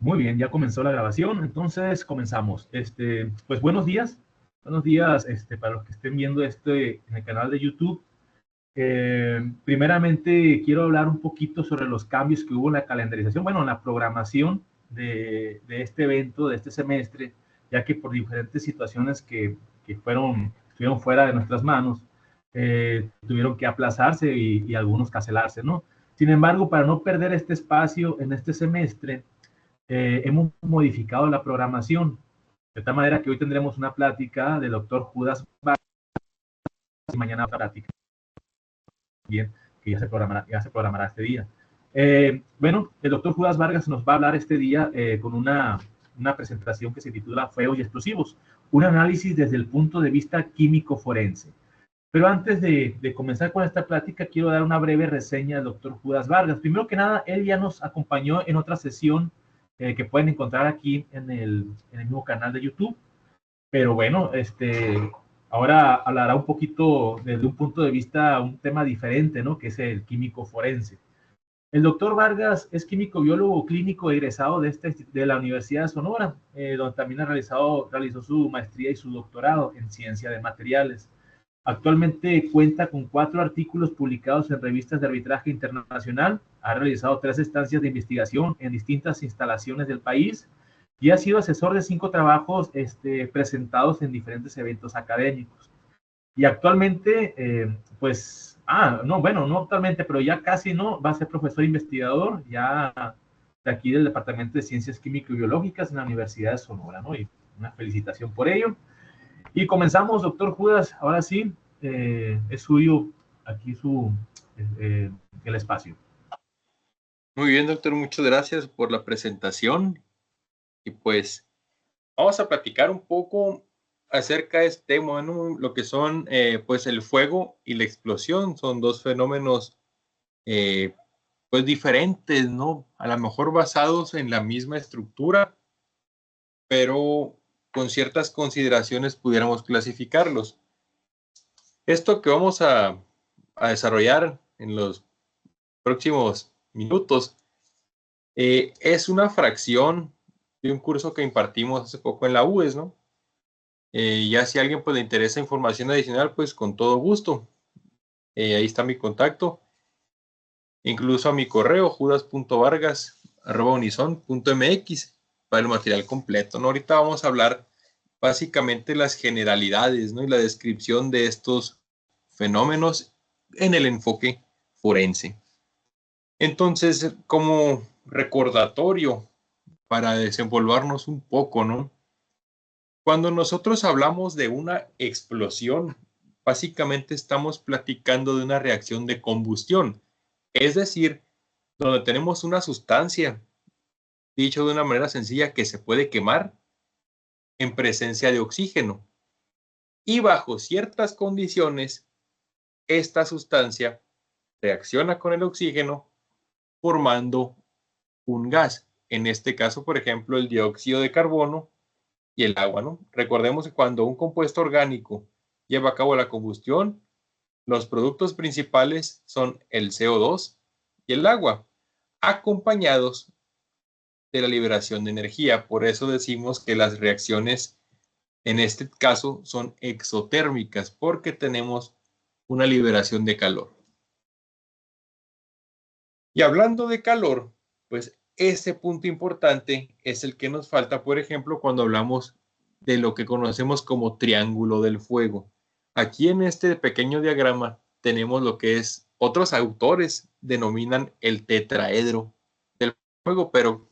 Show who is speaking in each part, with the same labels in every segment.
Speaker 1: Muy bien, ya comenzó la grabación, entonces comenzamos. Pues buenos días, para los que estén viendo en el canal de YouTube. Primeramente quiero hablar un poquito sobre los cambios que hubo en la calendarización, bueno, en la programación de este evento, de este semestre, ya que por diferentes situaciones que estuvieron fuera de nuestras manos, tuvieron que aplazarse y algunos cancelarse, ¿no? Sin embargo, para no perder este espacio en este semestre, hemos modificado la programación, de tal manera que hoy tendremos una plática del doctor Judas Vargas y mañana otra plática también, que ya se programará este día. Bueno, el doctor Judas Vargas nos va a hablar este día con una presentación que se titula Fuegos y Explosivos, un análisis desde el punto de vista químico forense. Pero antes de comenzar con esta plática, quiero dar una breve reseña del doctor Judas Vargas. Primero que nada, él ya nos acompañó en otra sesión que pueden encontrar aquí en el mismo canal de YouTube. Pero bueno, ahora hablará un poquito desde un punto de vista, un tema diferente, ¿no? Que es el químico forense. El doctor Vargas es químico biólogo clínico egresado de la Universidad de Sonora, donde también realizó su maestría y su doctorado en ciencia de materiales. Actualmente cuenta con 4 artículos publicados en revistas de arbitraje internacional, ha realizado 3 estancias de investigación en distintas instalaciones del país y ha sido asesor de 5 trabajos presentados en diferentes eventos académicos. Y actualmente, no, bueno, no actualmente, pero ya casi no, va a ser profesor investigador ya de aquí del Departamento de Ciencias Químico y Biológicas en la Universidad de Sonora, ¿no? Y una felicitación por ello. Y comenzamos, doctor Judas, ahora sí, es suyo aquí eh, el espacio.
Speaker 2: Muy bien, doctor, muchas gracias por la presentación. Y pues vamos a platicar un poco acerca de este tema, ¿no? Lo que son pues el fuego y la explosión. Son dos fenómenos eh, pues diferentes, ¿no? A lo mejor basados en la misma estructura, pero con ciertas consideraciones pudiéramos clasificarlos. Esto que vamos a desarrollar en los próximos minutos es una fracción de un curso que impartimos hace poco en la UES, ¿no? Ya si a alguien pues, le interesa información adicional, pues con todo gusto. Ahí está mi contacto. Incluso a mi correo, judas.vargas@unison.mx para el material completo, ¿no? Ahorita vamos a hablar básicamente las generalidades, ¿no? Y la descripción de estos fenómenos en el enfoque forense. Entonces, como recordatorio para desenvolvernos un poco, ¿no? Cuando nosotros hablamos de una explosión, básicamente estamos platicando de una reacción de combustión, es decir, donde tenemos una sustancia, dicho de una manera sencilla, que se puede quemar en presencia de oxígeno. Y bajo ciertas condiciones, esta sustancia reacciona con el oxígeno formando un gas. En este caso, por ejemplo, el dióxido de carbono y el agua, ¿no? Recordemos que cuando un compuesto orgánico lleva a cabo la combustión, los productos principales son el CO2 y el agua, acompañados de la liberación de energía. Por eso decimos que las reacciones en este caso son exotérmicas, porque tenemos una liberación de calor. Y hablando de calor, pues ese punto importante es el que nos falta, por ejemplo, cuando hablamos de lo que conocemos como triángulo del fuego. Aquí en este pequeño diagrama tenemos lo que es, otros autores denominan el tetraedro del fuego, pero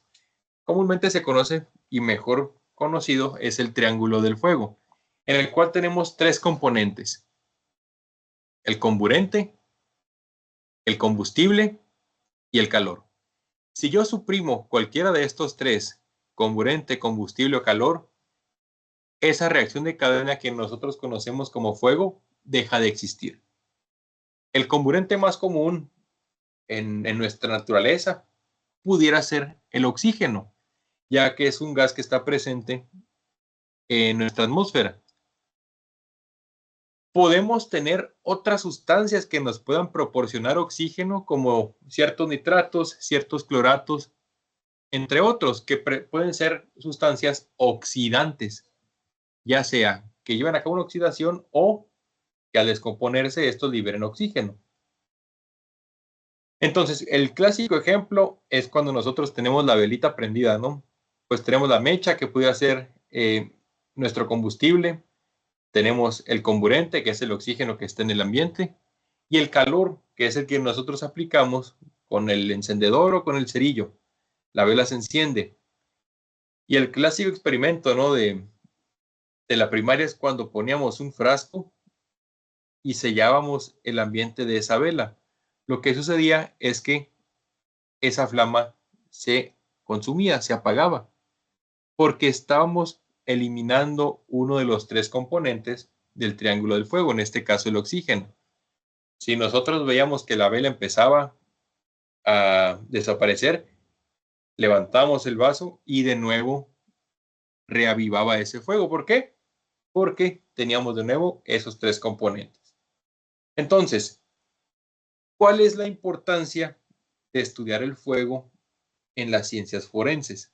Speaker 2: comúnmente se conoce y mejor conocido es el triángulo del fuego, en el cual tenemos 3 componentes: el comburente, el combustible y el calor. Si yo suprimo cualquiera de estos 3, comburente, combustible o calor, esa reacción de cadena que nosotros conocemos como fuego deja de existir. El comburente más común en nuestra naturaleza pudiera ser el oxígeno, ya que es un gas que está presente en nuestra atmósfera. Podemos tener otras sustancias que nos puedan proporcionar oxígeno, como ciertos nitratos, ciertos cloratos, entre otros, que pueden ser sustancias oxidantes, ya sea que lleven a cabo una oxidación o que al descomponerse estos liberen oxígeno. Entonces, el clásico ejemplo es cuando nosotros tenemos la velita prendida, ¿no? Pues tenemos la mecha que puede ser nuestro combustible, tenemos el comburente, que es el oxígeno que está en el ambiente, y el calor, que es el que nosotros aplicamos con el encendedor o con el cerillo. La vela se enciende. Y el clásico experimento, ¿no? de la primaria es cuando poníamos un frasco y sellábamos el ambiente de esa vela. Lo que sucedía es que esa flama se consumía, se apagaba, porque estábamos eliminando uno de los 3 componentes del triángulo del fuego, en este caso el oxígeno. Si nosotros veíamos que la vela empezaba a desaparecer, levantamos el vaso y de nuevo reavivaba ese fuego. ¿Por qué? Porque teníamos de nuevo esos 3 componentes. Entonces, ¿cuál es la importancia de estudiar el fuego en las ciencias forenses?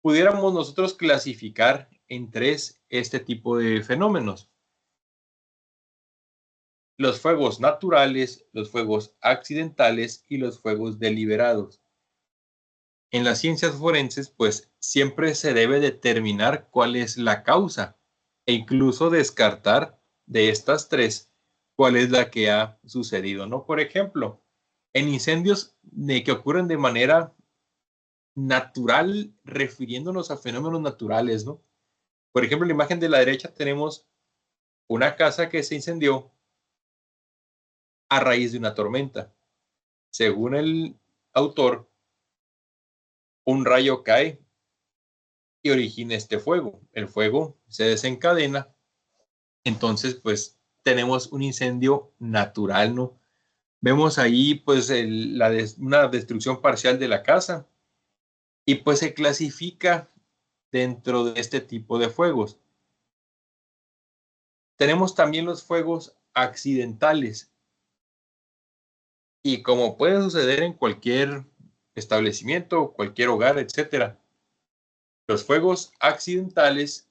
Speaker 2: Pudiéramos nosotros clasificar en 3 este tipo de fenómenos: los fuegos naturales, los fuegos accidentales y los fuegos deliberados. En las ciencias forenses, pues siempre se debe determinar cuál es la causa e incluso descartar de estas 3 cuál es la que ha sucedido, ¿no? Por ejemplo, en incendios que ocurren de manera natural, refiriéndonos a fenómenos naturales, ¿no? Por ejemplo, en la imagen de la derecha tenemos una casa que se incendió a raíz de una tormenta. Según el autor, un rayo cae y origina este fuego. El fuego se desencadena, entonces pues tenemos un incendio natural, ¿no? Vemos ahí pues una destrucción parcial de la casa y pues se clasifica dentro de este tipo de fuegos. Tenemos también los fuegos accidentales y como puede suceder en cualquier establecimiento, cualquier hogar, etcétera, los fuegos accidentales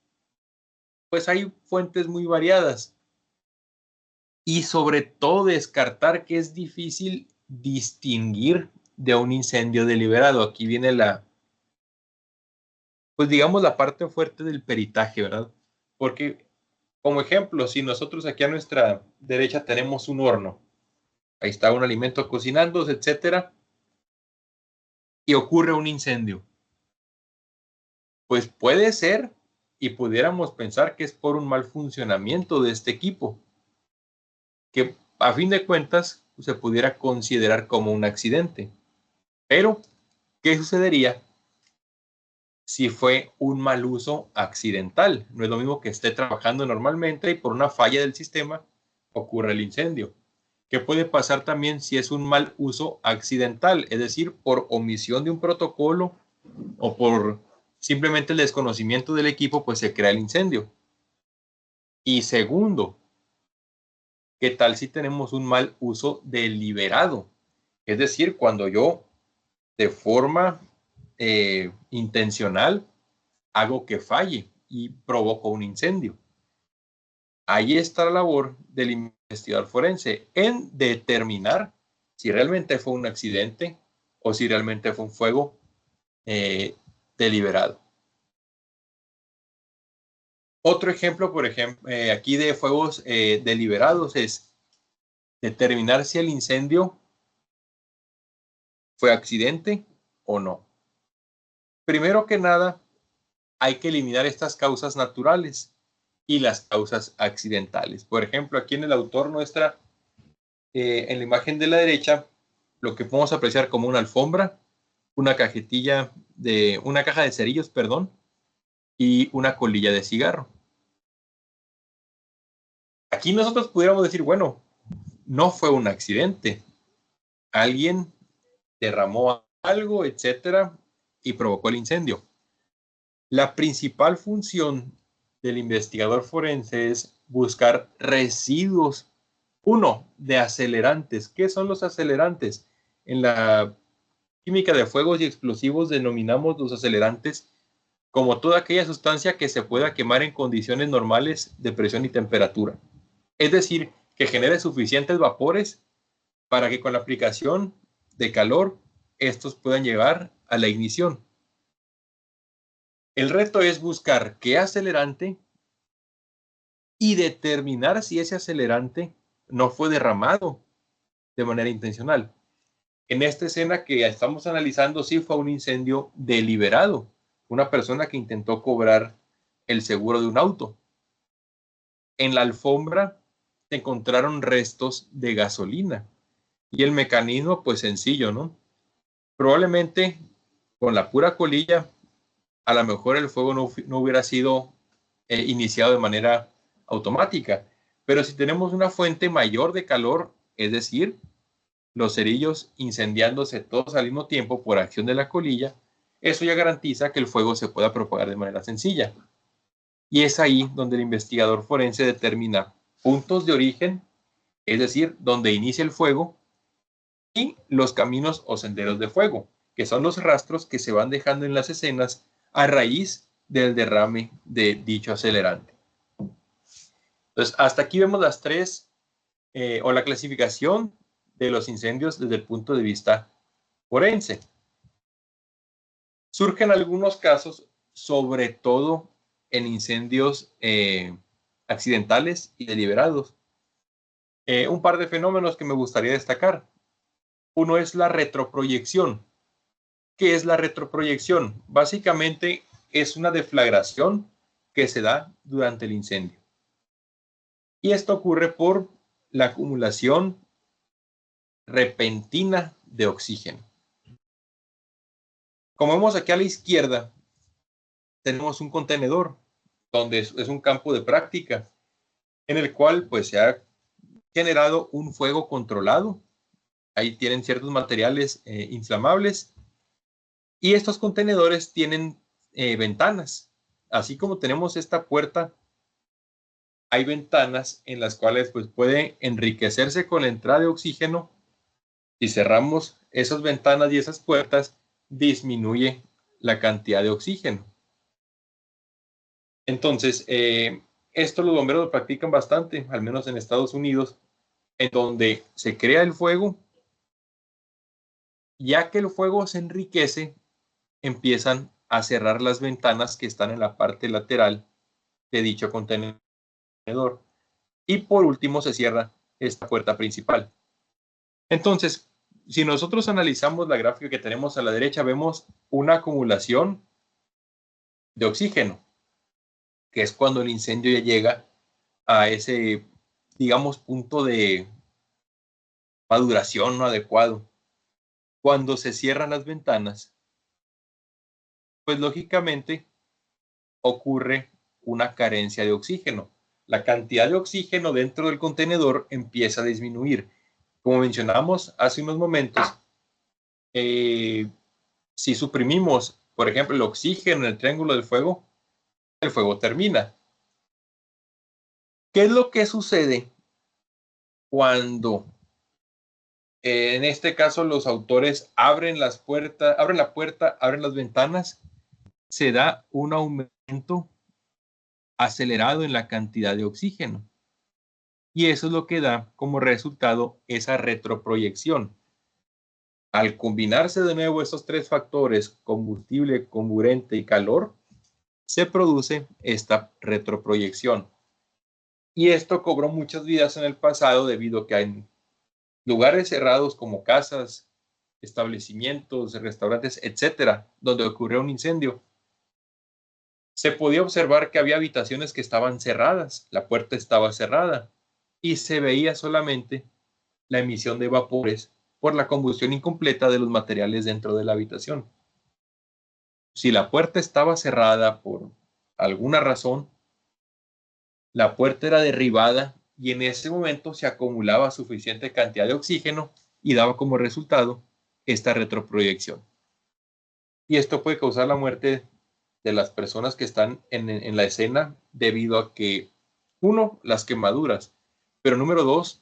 Speaker 2: pues hay fuentes muy variadas y sobre todo descartar que es difícil distinguir de un incendio deliberado. Aquí viene pues digamos la parte fuerte del peritaje, ¿verdad? Porque como ejemplo, si nosotros aquí a nuestra derecha tenemos un horno, ahí está un alimento cocinándose, etcétera, y ocurre un incendio, pues puede ser y pudiéramos pensar que es por un mal funcionamiento de este equipo, que a fin de cuentas se pudiera considerar como un accidente. Pero, ¿qué sucedería si fue un mal uso accidental? No es lo mismo que esté trabajando normalmente y por una falla del sistema ocurre el incendio. ¿Qué puede pasar también si es un mal uso accidental? Es decir, por omisión de un protocolo o por simplemente el desconocimiento del equipo, pues se crea el incendio. Y segundo, ¿qué tal si tenemos un mal uso deliberado? Es decir, cuando yo de forma intencional hago que falle y provoco un incendio. Ahí está la labor del investigador forense en determinar si realmente fue un accidente o si realmente fue un fuego deliberado. Otro ejemplo, por ejemplo, aquí de fuegos deliberados es determinar si el incendio fue accidente o no. Primero que nada, hay que eliminar estas causas naturales y las causas accidentales. Por ejemplo, aquí en el autor muestra en la imagen de la derecha lo que podemos apreciar como una alfombra, una caja de cerillos, perdón, y una colilla de cigarro. Aquí nosotros pudiéramos decir, bueno, no fue un accidente. Alguien derramó algo, etcétera, y provocó el incendio. La principal función del investigador forense es buscar residuos, uno, de acelerantes. ¿Qué son los acelerantes? En la química de fuegos y explosivos denominamos los acelerantes como toda aquella sustancia que se pueda quemar en condiciones normales de presión y temperatura. Es decir, que genere suficientes vapores para que con la aplicación de calor estos puedan llegar a la ignición. El reto es buscar qué acelerante y determinar si ese acelerante no fue derramado de manera intencional. En esta escena que estamos analizando, sí fue un incendio deliberado. Una persona que intentó cobrar el seguro de un auto. En la alfombra se encontraron restos de gasolina. Y el mecanismo, pues sencillo, ¿no? Probablemente con la pura colilla, a lo mejor el fuego no hubiera sido iniciado de manera automática. Pero si tenemos una fuente mayor de calor, es decir, los cerillos incendiándose todos al mismo tiempo por acción de la colilla, eso ya garantiza que el fuego se pueda propagar de manera sencilla. Y es ahí donde el investigador forense determina puntos de origen, es decir, donde inicia el fuego, y los caminos o senderos de fuego, que son los rastros que se van dejando en las escenas a raíz del derrame de dicho acelerante. Entonces, hasta aquí vemos las tres, o la clasificación de los incendios desde el punto de vista forense. Surgen algunos casos, sobre todo en incendios accidentales y deliberados. Un par de fenómenos que me gustaría destacar. Uno es la retroproyección. ¿Qué es la retroproyección? Básicamente es una deflagración que se da durante el incendio. Y esto ocurre por la acumulación repentina de oxígeno. Como vemos aquí a la izquierda, tenemos un contenedor donde es un campo de práctica en el cual pues se ha generado un fuego controlado. Ahí tienen ciertos materiales inflamables y estos contenedores tienen ventanas. Así como tenemos esta puerta, hay ventanas en las cuales pues puede enriquecerse con la entrada de oxígeno. Si cerramos esas ventanas y esas puertas, disminuye la cantidad de oxígeno. Entonces, esto los bomberos lo practican bastante, al menos en Estados Unidos, en donde se crea el fuego. Ya que el fuego se enriquece, empiezan a cerrar las ventanas que están en la parte lateral de dicho contenedor. Y por último se cierra esta puerta principal. Entonces, si nosotros analizamos la gráfica que tenemos a la derecha, vemos una acumulación de oxígeno, que es cuando el incendio ya llega a ese, digamos, punto de maduración no adecuado. Cuando se cierran las ventanas, pues lógicamente ocurre una carencia de oxígeno. La cantidad de oxígeno dentro del contenedor empieza a disminuir. Como mencionamos hace unos momentos, si suprimimos, por ejemplo, el oxígeno en el triángulo del fuego, el fuego termina. ¿Qué es lo que sucede cuando, en este caso, los autores abren la puerta, abren las ventanas? Se da un aumento acelerado en la cantidad de oxígeno. Y eso es lo que da como resultado esa retroproyección. Al combinarse de nuevo esos tres factores, combustible, comburente y calor, se produce esta retroproyección. Y esto cobró muchas vidas en el pasado debido a que hay lugares cerrados como casas, establecimientos, restaurantes, etcétera, donde ocurrió un incendio. Se podía observar que había habitaciones que estaban cerradas, la puerta estaba cerrada y se veía solamente la emisión de vapores por la combustión incompleta de los materiales dentro de la habitación. Si la puerta estaba cerrada por alguna razón, la puerta era derribada y en ese momento se acumulaba suficiente cantidad de oxígeno y daba como resultado esta retroproyección. Y esto puede causar la muerte de las personas que están en la escena debido a que, uno, las quemaduras, pero número dos,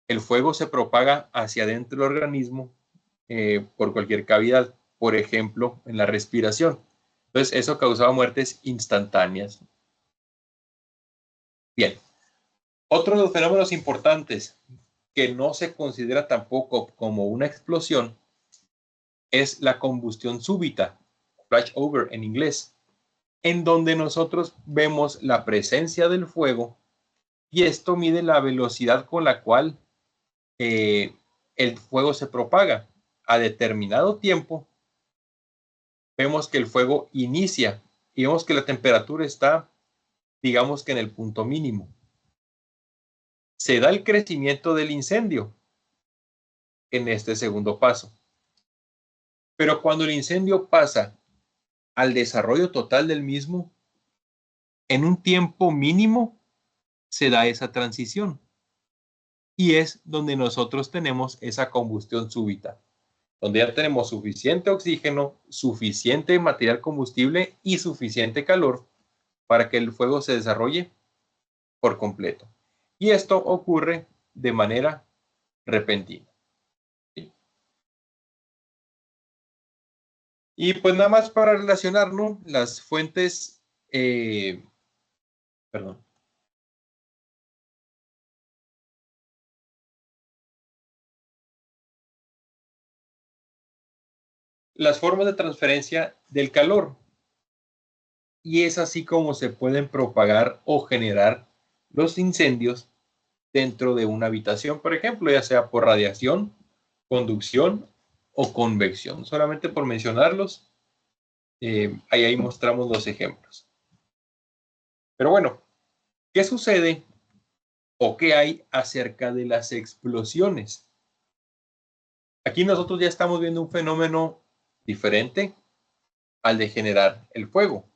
Speaker 2: el fuego se propaga hacia adentro del organismo por cualquier cavidad, por ejemplo, en la respiración. Entonces, eso causaba muertes instantáneas. Bien, otro de los fenómenos importantes que no se considera tampoco como una explosión es la combustión súbita, flashover en inglés, en donde nosotros vemos la presencia del fuego y esto mide la velocidad con la cual el fuego se propaga. A determinado tiempo, vemos que el fuego inicia y vemos que la temperatura está, digamos que en el punto mínimo. Se da el crecimiento del incendio en este segundo paso. Pero cuando el incendio pasa al desarrollo total del mismo, en un tiempo mínimo se da esa transición. Y es donde nosotros tenemos esa combustión súbita, donde ya tenemos suficiente oxígeno, suficiente material combustible y suficiente calor para que el fuego se desarrolle por completo. Y esto ocurre de manera repentina. ¿Sí? Y pues nada más para relacionar, ¿no? Las fuentes, perdón. Las formas de transferencia del calor. Y es así como se pueden propagar o generar los incendios dentro de una habitación, por ejemplo, ya sea por radiación, conducción o convección. Solamente por mencionarlos, ahí mostramos los ejemplos. Pero bueno, ¿qué sucede o qué hay acerca de las explosiones? Aquí nosotros ya estamos viendo un fenómeno diferente al de generar el fuego.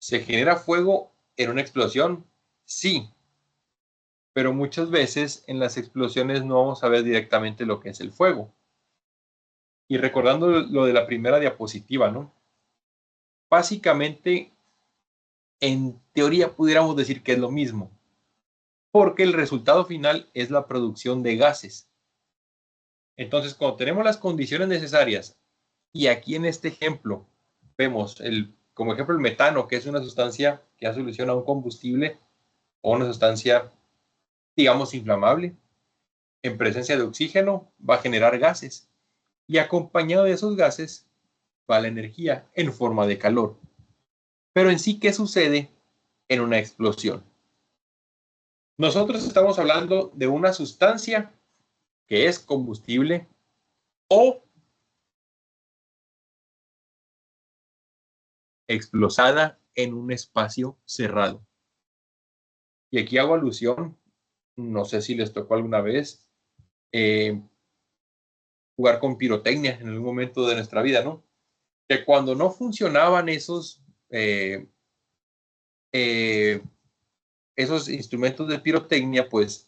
Speaker 2: ¿Se genera fuego en una explosión? Sí, pero muchas veces en las explosiones no vamos a ver directamente lo que es el fuego. Y recordando lo de la primera diapositiva, ¿no? Básicamente, en teoría pudiéramos decir que es lo mismo, porque el resultado final es la producción de gases. Entonces, cuando tenemos las condiciones necesarias, y aquí en este ejemplo vemos como ejemplo el metano, que es una sustancia que da solución a un combustible o una sustancia, digamos, inflamable, en presencia de oxígeno va a generar gases y acompañado de esos gases va la energía en forma de calor. Pero en sí, ¿qué sucede en una explosión? Nosotros estamos hablando de una sustancia que es combustible o explosada en un espacio cerrado. Y aquí hago alusión, no sé si les tocó alguna vez jugar con pirotecnia en algún momento de nuestra vida, ¿no? Que cuando no funcionaban esos instrumentos de pirotecnia, pues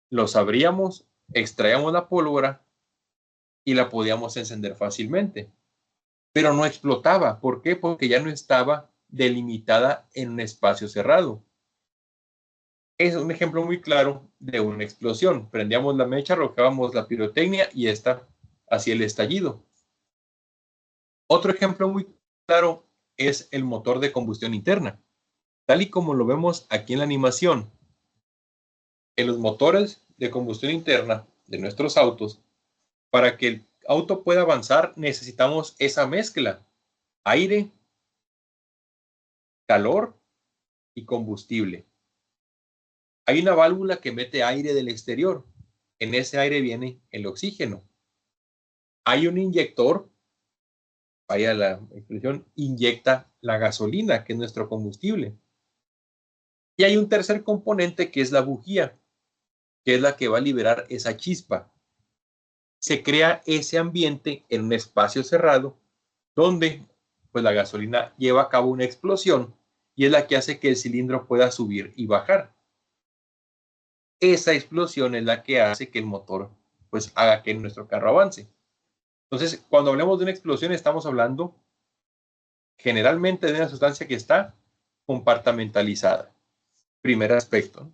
Speaker 2: los abríamos, extraíamos la pólvora y la podíamos encender fácilmente. Pero no explotaba. ¿Por qué? Porque ya no estaba delimitada en un espacio cerrado. Es un ejemplo muy claro de una explosión. Prendíamos la mecha, arrojábamos la pirotecnia y esta hacía el estallido. Otro ejemplo muy claro es el motor de combustión interna. Tal y como lo vemos aquí en la animación, en los motores de combustión interna de nuestros autos, para que el auto pueda avanzar necesitamos esa mezcla: aire, calor y combustible. Hay una válvula que mete aire del exterior. En ese aire viene el oxígeno. Hay un inyector, vaya la expresión, inyecta la gasolina, que es nuestro combustible. Y hay un tercer componente que es la bujía, que es la que va a liberar esa chispa. Se crea ese ambiente en un espacio cerrado donde pues la gasolina lleva a cabo una explosión y es la que hace que el cilindro pueda subir y bajar. Esa explosión es la que hace que el motor pues haga que nuestro carro avance. Entonces, cuando hablamos de una explosión estamos hablando generalmente de una sustancia que está compartimentalizada. Primer aspecto.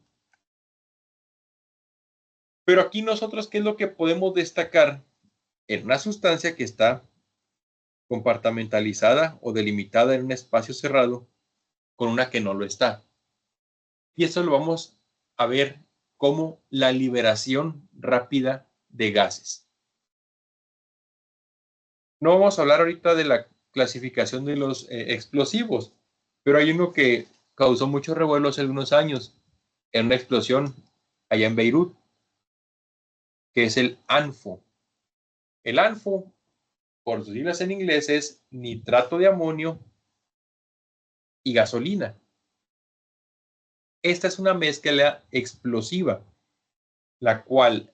Speaker 2: Pero aquí nosotros, ¿qué es lo que podemos destacar en una sustancia que está compartimentalizada o delimitada en un espacio cerrado con una que no lo está. Y eso lo vamos a ver como la liberación rápida de gases. No vamos a hablar ahorita de la clasificación de los explosivos, pero hay uno que causó mucho revuelo hace algunos años en una explosión allá en Beirut, que es el ANFO. El ANFO, por sus siglas en inglés, es nitrato de amonio y gasolina. Esta es una mezcla explosiva, la cual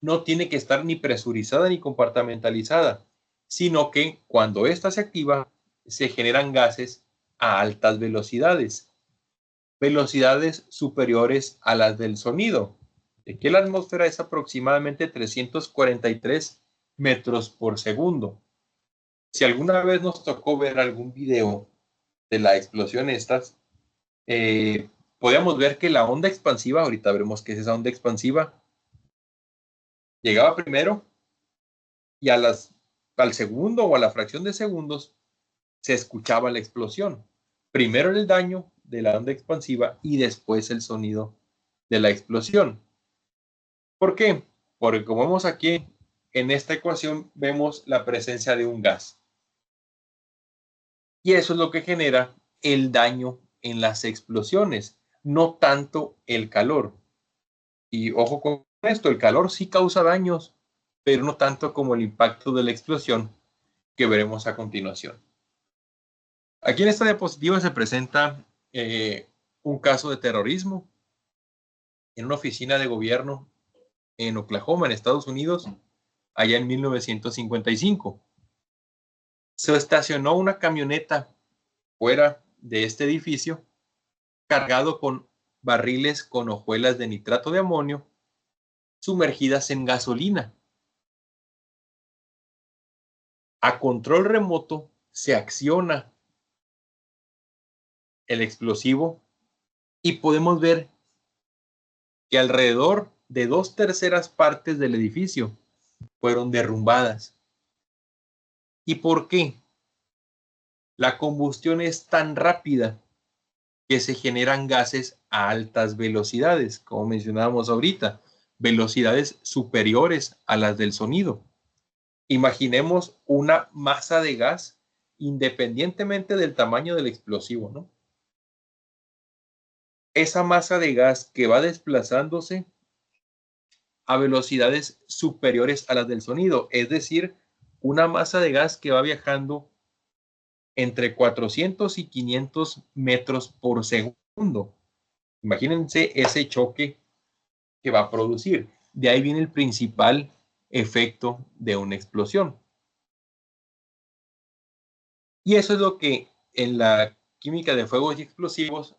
Speaker 2: no tiene que estar ni presurizada ni compartimentalizada, sino que cuando ésta se activa, se generan gases a altas velocidades, velocidades superiores a las del sonido, de que la atmósfera es aproximadamente 343 metros por segundo. Si alguna vez nos tocó ver algún video de la explosión estas, podíamos ver que la onda expansiva, ahorita veremos qué es esa onda expansiva, llegaba primero y al segundo o a la fracción de segundos se escuchaba la explosión. Primero el daño de la onda expansiva y después el sonido de la explosión. ¿Por qué? Porque como vemos aquí en esta ecuación vemos la presencia de un gas. Y eso es lo que genera el daño en las explosiones, no tanto el calor. Y ojo con esto, el calor sí causa daños, pero no tanto como el impacto de la explosión que veremos a continuación. Aquí en esta diapositiva se presenta un caso de terrorismo en una oficina de gobierno en Oklahoma, en Estados Unidos, allá en 1955. Se estacionó una camioneta fuera de este edificio cargado con barriles con hojuelas de nitrato de amonio sumergidas en gasolina. A control remoto se acciona el explosivo y podemos ver que alrededor de 2/3 partes del edificio fueron derrumbadas. ¿Y por qué? La combustión es tan rápida que se generan gases a altas velocidades, como mencionábamos ahorita, velocidades superiores a las del sonido. Imaginemos una masa de gas independientemente del tamaño del explosivo, ¿no? Esa masa de gas que va desplazándose a velocidades superiores a las del sonido, es decir, una masa de gas que va viajando entre 400 y 500 metros por segundo. Imagínense ese choque que va a producir. De ahí viene el principal efecto de una explosión. Y eso es lo que en la química de fuegos y explosivos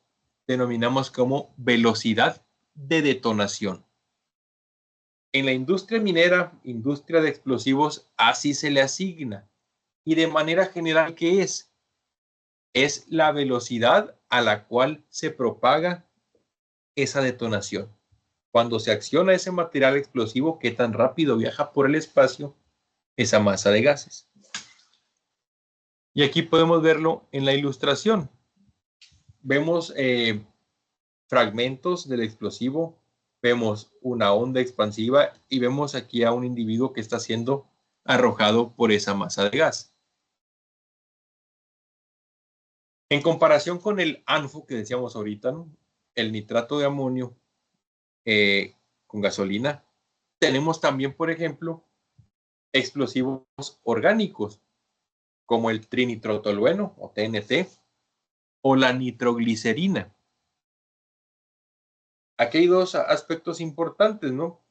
Speaker 2: denominamos como velocidad de detonación. En la industria minera, industria de explosivos, así se le asigna. Y de manera general, ¿qué es? Es la velocidad a la cual se propaga esa detonación. Cuando se acciona ese material explosivo, ¿qué tan rápido viaja por el espacio esa masa de gases? Y aquí podemos verlo en la ilustración. Vemos fragmentos del explosivo, vemos una onda expansiva y vemos aquí a un individuo que está siendo arrojado por esa masa de gas. En comparación con el ANFO que decíamos ahorita, ¿no? El nitrato de amonio con gasolina, tenemos también, por ejemplo, explosivos orgánicos como el trinitrotolueno o TNT o la nitroglicerina. Aquí hay dos aspectos importantes, ¿no?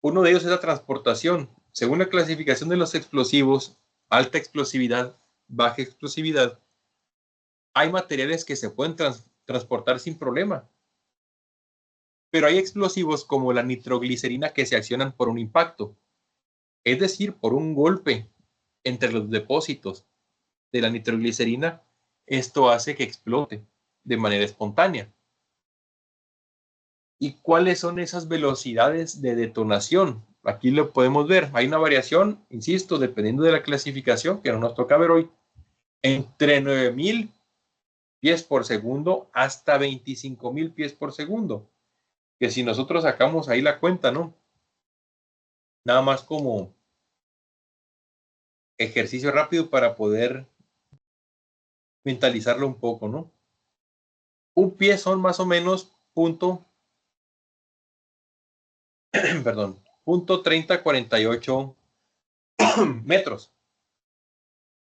Speaker 2: Uno de ellos es la transportación. Según la clasificación de los explosivos, alta explosividad, baja explosividad, hay materiales que se pueden transportar sin problema. Pero hay explosivos como la nitroglicerina que se accionan por un impacto, es decir, por un golpe entre los depósitos de la nitroglicerina. Esto hace que explote de manera espontánea. ¿Y cuáles son esas velocidades de detonación? aquí lo podemos ver. Hay una variación, insisto, dependiendo de la clasificación, que no nos toca ver hoy, entre 9,000 pies por segundo hasta 25,000 pies por segundo. Que si nosotros sacamos ahí la cuenta, ¿no? Nada más como ejercicio rápido para poder mentalizarlo un poco, ¿no? Un pie son más o menos punto 3048 metros.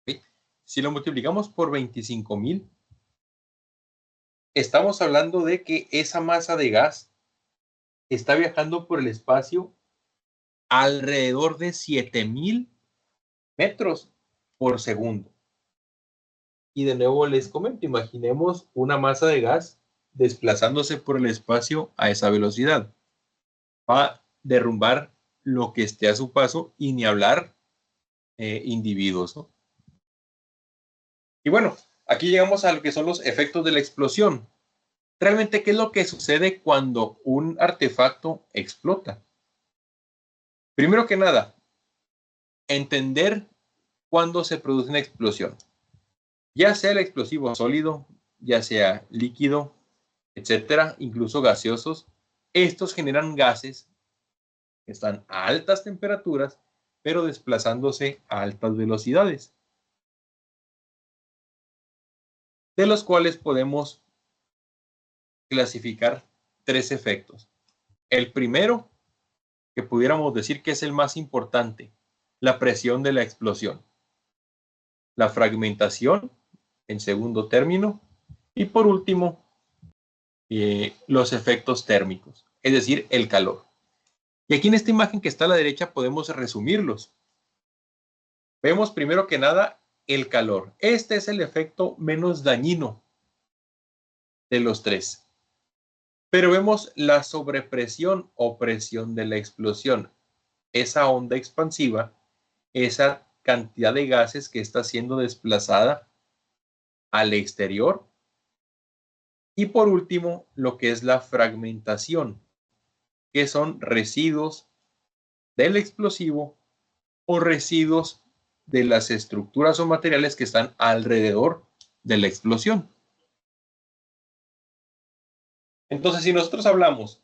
Speaker 2: ¿Sí? Si lo multiplicamos por 25,000, estamos hablando de que esa masa de gas está viajando por el espacio alrededor de 7,000 metros por segundo. Y de nuevo les comento, imaginemos una masa de gas desplazándose por el espacio a esa velocidad. Va a derrumbar lo que esté a su paso y ni hablar individuos, ¿no? Y bueno, aquí llegamos a lo que son los efectos de la explosión. Realmente, ¿qué es lo que sucede cuando un artefacto explota? Primero que nada, entender cuándo se produce una explosión. Ya sea el explosivo sólido, ya sea líquido, etcétera, incluso gaseosos, estos generan gases que están a altas temperaturas, pero desplazándose a altas velocidades, de los cuales podemos clasificar tres efectos. El primero, que pudiéramos decir que es el más importante, la presión de la explosión. La fragmentación, en segundo término, y por último, los efectos térmicos, es decir, el calor. Y aquí en esta imagen que está a la derecha podemos resumirlos. Vemos primero que nada el calor. Este es el efecto menos dañino de los tres. Pero vemos la sobrepresión o presión de la explosión. Esa onda expansiva, esa cantidad de gases que está siendo desplazada al exterior. Y por último, lo que es la fragmentación, que son residuos del explosivo o residuos de las estructuras o materiales que están alrededor de la explosión. Entonces, si nosotros hablamos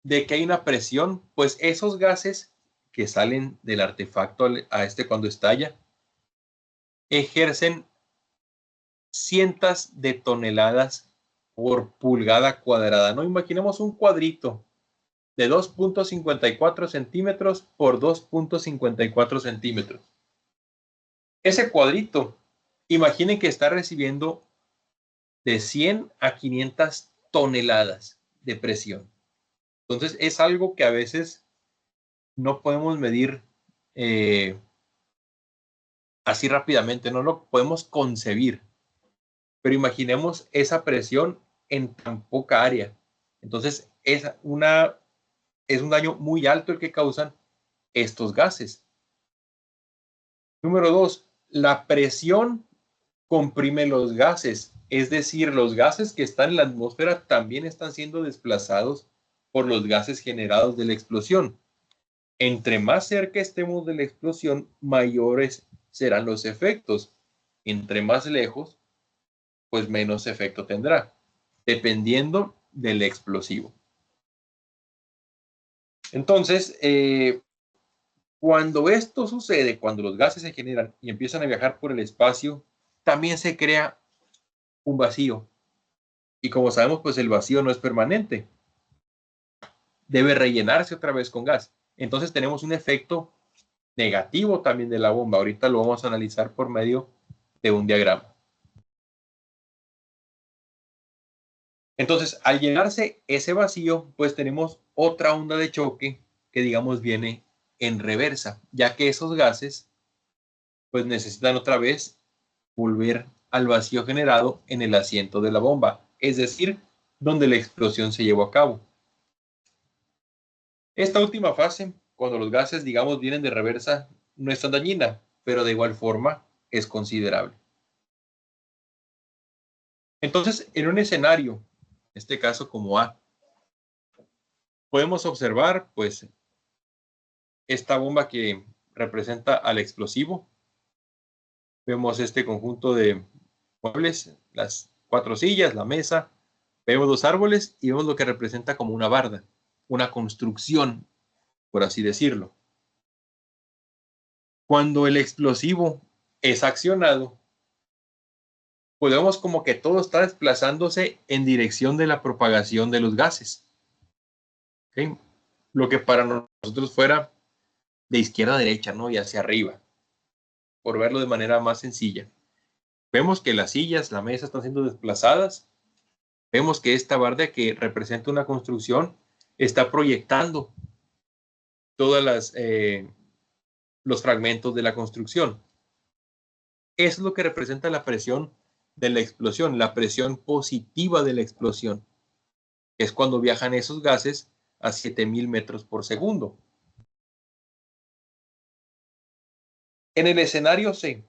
Speaker 2: de que hay una presión, pues esos gases que salen del artefacto a este cuando estalla, ejercen cientos de toneladas por pulgada cuadrada. No imaginemos un cuadrito de 2.54 centímetros por 2.54 centímetros. Ese cuadrito, imaginen que está recibiendo de 100 a 500 toneladas de presión. Entonces es algo que a veces no podemos medir así rápidamente, no lo podemos concebir, pero imaginemos esa presión en tan poca área. Entonces es un daño muy alto el que causan estos gases. Número 2, la presión comprime los gases, es decir, los gases que están en la atmósfera también están siendo desplazados por los gases generados de la explosión. Entre más cerca estemos de la explosión, mayores serán los efectos. Entre más lejos, pues menos efecto tendrá, dependiendo del explosivo. Entonces, cuando esto sucede, cuando los gases se generan y empiezan a viajar por el espacio, también se crea un vacío. Y como sabemos, pues el vacío no es permanente. Debe rellenarse otra vez con gas. Entonces tenemos un efecto negativo también de la bomba. Ahorita lo vamos a analizar por medio de un diagrama. Entonces, al llenarse ese vacío, pues tenemos otra onda de choque que, digamos, viene en reversa, ya que esos gases, pues necesitan otra vez volver al vacío generado en el asiento de la bomba, es decir, donde la explosión se llevó a cabo. Esta última fase, cuando los gases, digamos, vienen de reversa, no es tan dañina, pero de igual forma es considerable. Entonces, en un escenario, en este caso como A, podemos observar, pues, esta bomba que representa al explosivo. Vemos este conjunto de muebles, las 4 sillas, la mesa, vemos 2 árboles y vemos lo que representa como una barda, una construcción, por así decirlo. Cuando el explosivo es accionado, podemos como que todo está desplazándose en dirección de la propagación de los gases. ¿Okay? Lo que para nosotros fuera de izquierda a derecha, ¿no? Y hacia arriba, por verlo de manera más sencilla. Vemos que las sillas, la mesa están siendo desplazadas. Vemos que esta barda que representa una construcción está proyectando todos los fragmentos de la construcción. Eso es lo que representa la presión de la explosión, la presión positiva de la explosión. Es cuando viajan esos gases a 7,000 metros por segundo. En el escenario C,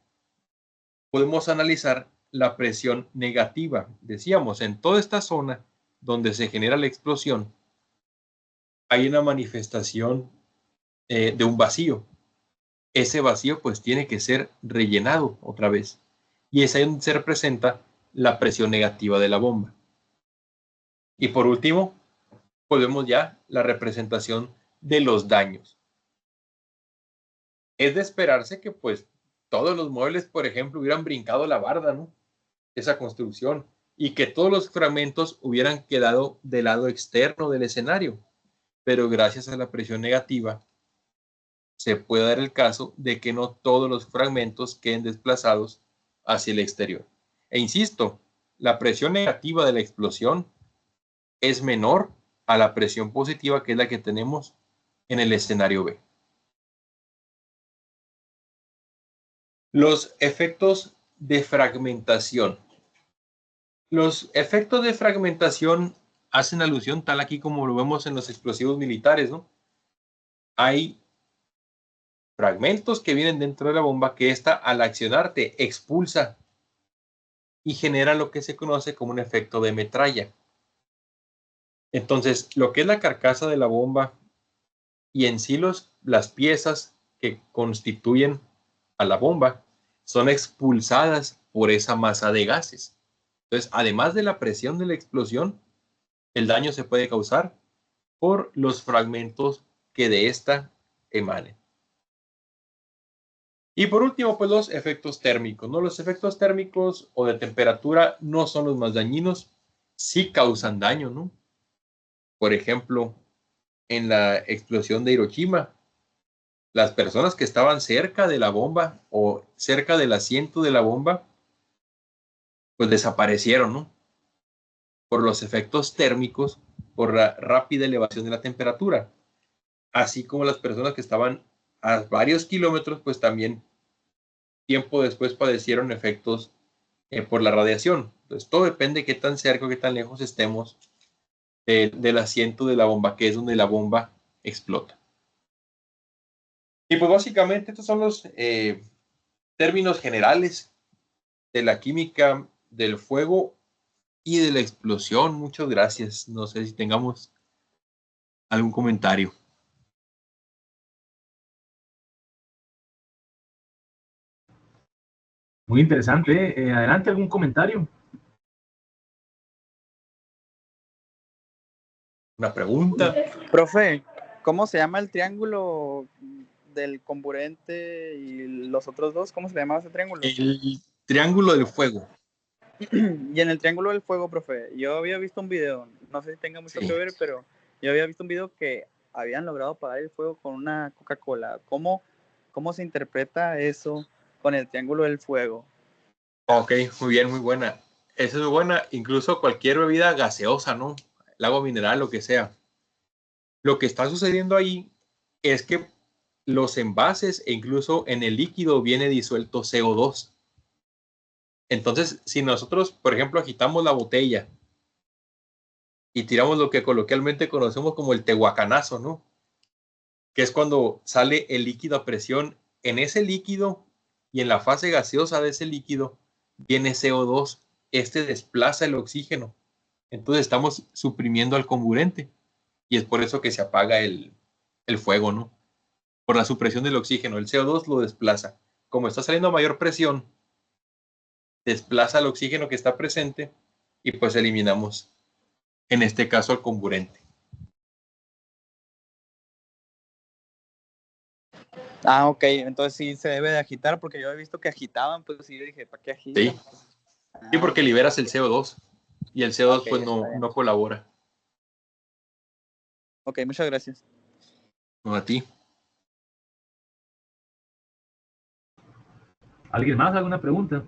Speaker 2: podemos analizar la presión negativa. Decíamos, en toda esta zona donde se genera la explosión, hay una manifestación de un vacío. Ese vacío pues tiene que ser rellenado otra vez. Y es ahí donde se representa la presión negativa de la bomba. Y por último, podemos ya la representación de los daños. Es de esperarse que pues todos los muebles, por ejemplo, hubieran brincado la barda, ¿no? Esa construcción, y que todos los fragmentos hubieran quedado del lado externo del escenario. Pero gracias a la presión negativa, se puede dar el caso de que no todos los fragmentos queden desplazados hacia el exterior. E insisto, la presión negativa de la explosión es menor a la presión positiva, que es la que tenemos en el escenario B. Los efectos de fragmentación. Los efectos de fragmentación hacen alusión tal aquí como lo vemos en los explosivos militares, ¿no? Hay fragmentos que vienen dentro de la bomba que esta, al accionarte, expulsa y genera lo que se conoce como un efecto de metralla. Entonces, lo que es la carcasa de la bomba y en sí las piezas que constituyen a la bomba son expulsadas por esa masa de gases. Entonces, además de la presión de la explosión, el daño se puede causar por los fragmentos que de esta emanen. Y por último, pues los efectos térmicos, ¿no? Los efectos térmicos o de temperatura no son los más dañinos, sí causan daño, ¿no? Por ejemplo, en la explosión de Hiroshima, las personas que estaban cerca de la bomba o cerca del asiento de la bomba, pues desaparecieron, ¿no? Por los efectos térmicos, por la rápida elevación de la temperatura. Así como las personas que estaban a varios kilómetros, pues también tiempo después padecieron efectos por la radiación. Entonces, todo depende de qué tan cerca o qué tan lejos estemos del asiento de la bomba, que es donde la bomba explota. Y pues básicamente estos son los términos generales de la química del fuego y de la explosión. Muchas gracias. No sé si tengamos algún comentario.
Speaker 1: Muy interesante. Adelante, ¿algún comentario?
Speaker 2: Una pregunta.
Speaker 3: Profe, ¿cómo se llama el triángulo del comburente y los otros dos? ¿Cómo se le llamaba ese triángulo?
Speaker 2: El triángulo del fuego.
Speaker 3: Y en el triángulo del fuego, profe, yo había visto un video, no sé si tenga mucho que ver, pero yo había visto un video que habían logrado apagar el fuego con una Coca-Cola. ¿Cómo se interpreta eso con el triángulo del fuego?
Speaker 2: Ok, muy bien, muy buena. Esa es muy buena. Incluso cualquier bebida gaseosa, ¿no? El agua mineral, lo que sea. Lo que está sucediendo ahí es que los envases e incluso en el líquido viene disuelto CO2. Entonces, si nosotros, por ejemplo, agitamos la botella y tiramos lo que coloquialmente conocemos como el tehuacanazo, ¿no? Que es cuando sale el líquido a presión. En ese líquido y en la fase gaseosa de ese líquido viene CO2. Este desplaza el oxígeno. Entonces estamos suprimiendo al comburente. Y es por eso que se apaga el fuego, ¿no? por la supresión del oxígeno. El CO2 lo desplaza. Como está saliendo a mayor presión, desplaza el oxígeno que está presente y pues eliminamos, en este caso, el comburente.
Speaker 3: Ah, ok, entonces sí se debe de agitar, porque yo he visto que agitaban, pues sí, yo dije, ¿para qué agitan?
Speaker 2: Sí, sí, porque liberas el CO2 y el CO2
Speaker 3: Ok,
Speaker 2: pues
Speaker 3: está bien.
Speaker 2: no colabora.
Speaker 3: Ok, muchas gracias.
Speaker 2: No, a ti.
Speaker 1: ¿Alguien más? ¿Alguna pregunta?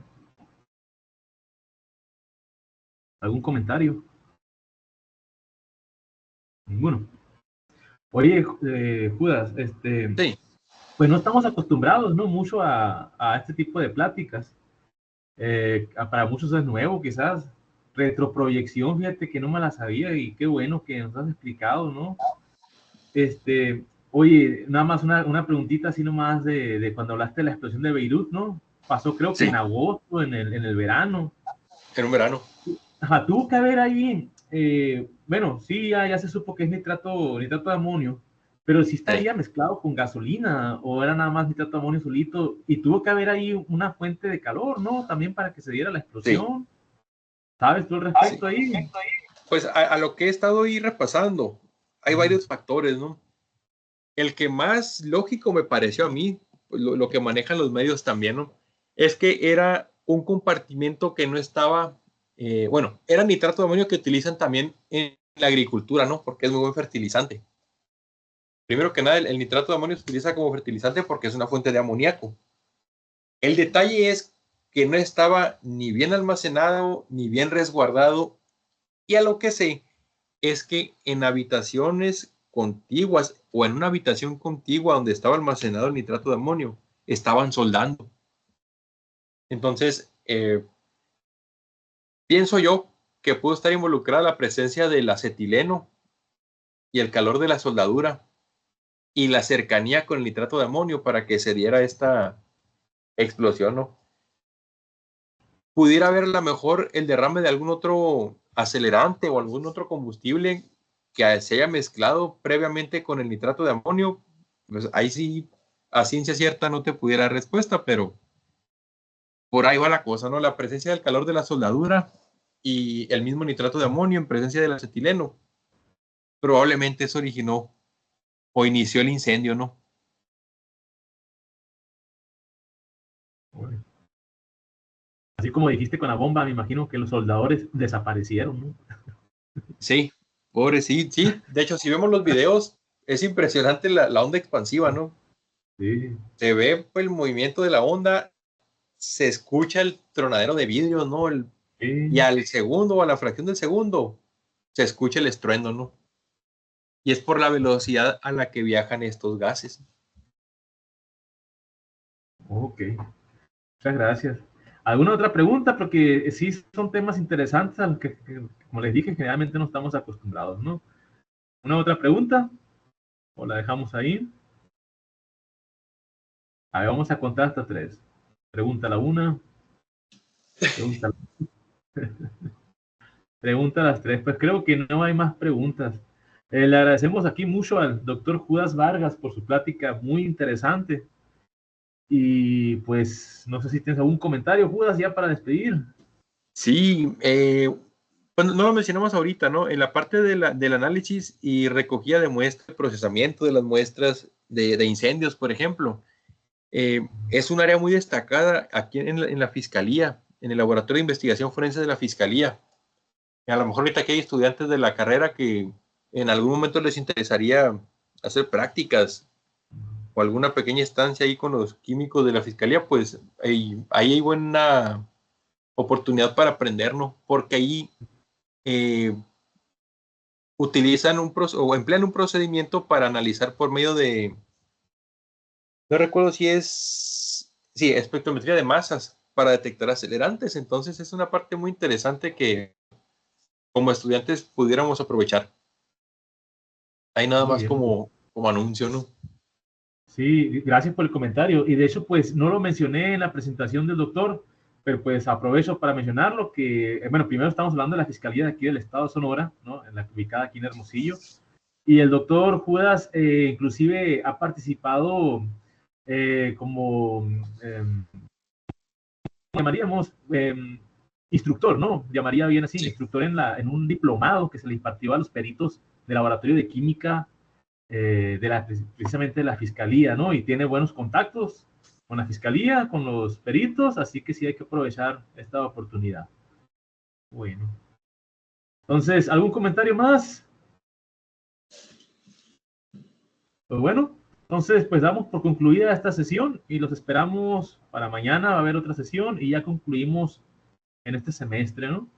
Speaker 1: ¿Algún comentario? Ninguno. Oye, Judas,
Speaker 2: Sí,
Speaker 1: pues no estamos acostumbrados, ¿no? Mucho a este tipo de pláticas. Para muchos es nuevo, quizás. Retroproyección, fíjate que no me la sabía y qué bueno que nos has explicado, ¿no? Oye, nada más una preguntita así nomás de cuando hablaste de la explosión de Beirut, ¿no? Pasó creo que
Speaker 2: sí,
Speaker 1: en agosto, en el verano.
Speaker 2: en un verano.
Speaker 1: Ajá, tuvo que haber ahí, bueno, sí, ya se supo que es nitrato de amonio, pero sí
Speaker 2: Sí.
Speaker 1: estaría mezclado con gasolina o era nada más nitrato de amonio solito y tuvo que haber ahí una fuente de calor, ¿no? También para que se diera la
Speaker 2: Sí,
Speaker 1: explosión. ¿Sabes tú al
Speaker 2: sí.
Speaker 1: respecto ahí?
Speaker 2: Pues a lo que he estado ahí repasando, hay varios factores, ¿no? El que más lógico me pareció a mí, pues, lo que manejan los medios también, ¿no? Es que era un compartimento que no estaba, bueno, era nitrato de amonio que utilizan también en la agricultura, ¿no? Porque es muy buen fertilizante. Primero que nada, el nitrato de amonio se utiliza como fertilizante porque es una fuente de amoníaco. El detalle es que no estaba ni bien almacenado, ni bien resguardado, y a lo que sé es que en habitaciones contiguas o en una habitación contigua donde estaba almacenado el nitrato de amonio, estaban soldando. Entonces, pienso yo que pudo estar involucrada la presencia del acetileno y el calor de la soldadura y la cercanía con el nitrato de amonio para que se diera esta explosión, ¿no? Pudiera haber a lo mejor el derrame de algún otro acelerante o algún otro combustible que se haya mezclado previamente con el nitrato de amonio. Pues ahí sí, a ciencia cierta no te pudiera dar respuesta, pero por ahí va la cosa, ¿no? La presencia del calor de la soldadura y el mismo nitrato de amonio en presencia del acetileno. Probablemente eso originó o inició el incendio, ¿no?
Speaker 1: Así como dijiste con la bomba, me imagino que los soldadores desaparecieron, ¿no?
Speaker 2: Sí, pobre, sí, sí. De hecho, si vemos los videos, es impresionante la onda expansiva, ¿no?
Speaker 1: Sí,
Speaker 2: Se ve pues, el movimiento de la onda, se escucha el tronadero de vidrio, ¿no? Y
Speaker 1: sí.
Speaker 2: al segundo o a la fracción del segundo, se escucha el estruendo, ¿no? Y es por la velocidad a la que viajan estos gases.
Speaker 1: Ok, muchas gracias. ¿Alguna otra pregunta? Porque sí son temas interesantes a los que, como les dije, generalmente no estamos acostumbrados, ¿no? ¿Una otra pregunta? ¿O la dejamos ahí? A ver, vamos a contar hasta 3. Pregunta la 1, pregunta, pregunta las 3. Pues creo que no hay más preguntas. Le agradecemos aquí mucho al doctor Judas Vargas por su plática muy interesante. Y pues no sé si tienes algún comentario, Judas, ya para despedir.
Speaker 2: Sí, bueno, no lo mencionamos ahorita, ¿no? En la parte del análisis y recogida de muestras, procesamiento de las muestras de incendios, por ejemplo, es un área muy destacada aquí en la Fiscalía, en el Laboratorio de Investigación Forense de la Fiscalía. A lo mejor ahorita aquí hay estudiantes de la carrera que en algún momento les interesaría hacer prácticas o alguna pequeña estancia ahí con los químicos de la Fiscalía, pues ahí hay buena oportunidad para aprender, ¿no? Porque ahí eh, utilizan o emplean un procedimiento para analizar por medio de, no recuerdo si es, sí, espectrometría de masas para detectar acelerantes. Entonces es una parte muy interesante que como estudiantes pudiéramos aprovechar. Ahí nada
Speaker 1: Muy
Speaker 2: más
Speaker 1: bien.
Speaker 2: como anuncio, ¿no?
Speaker 1: Sí, gracias por el comentario. Y de hecho, pues no lo mencioné en la presentación del doctor, pero pues aprovecho para mencionarlo que, bueno, primero estamos hablando de la Fiscalía de aquí del Estado de Sonora, ¿no? En la ubicada aquí en Hermosillo. Y el doctor Judas inclusive ha participado como, llamaríamos, instructor, ¿no? Llamaría bien así,
Speaker 2: Sí.
Speaker 1: instructor en un diplomado que se le impartió a los peritos de laboratorio de química precisamente de la fiscalía, ¿no? Y tiene buenos contactos con la fiscalía, con los peritos, así que sí hay que aprovechar esta oportunidad. Bueno. Entonces, ¿algún comentario más? Pues bueno, entonces pues damos por concluida esta sesión y los esperamos para mañana, va a haber otra sesión y ya concluimos en este semestre, ¿no?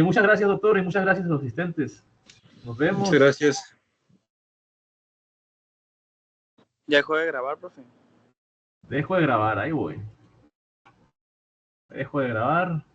Speaker 1: Muchas gracias, doctor, y muchas gracias a los asistentes. Nos vemos.
Speaker 2: Muchas gracias.
Speaker 3: ¿Ya dejó de grabar, profe?
Speaker 1: Dejo de grabar, ahí voy. Dejo de grabar.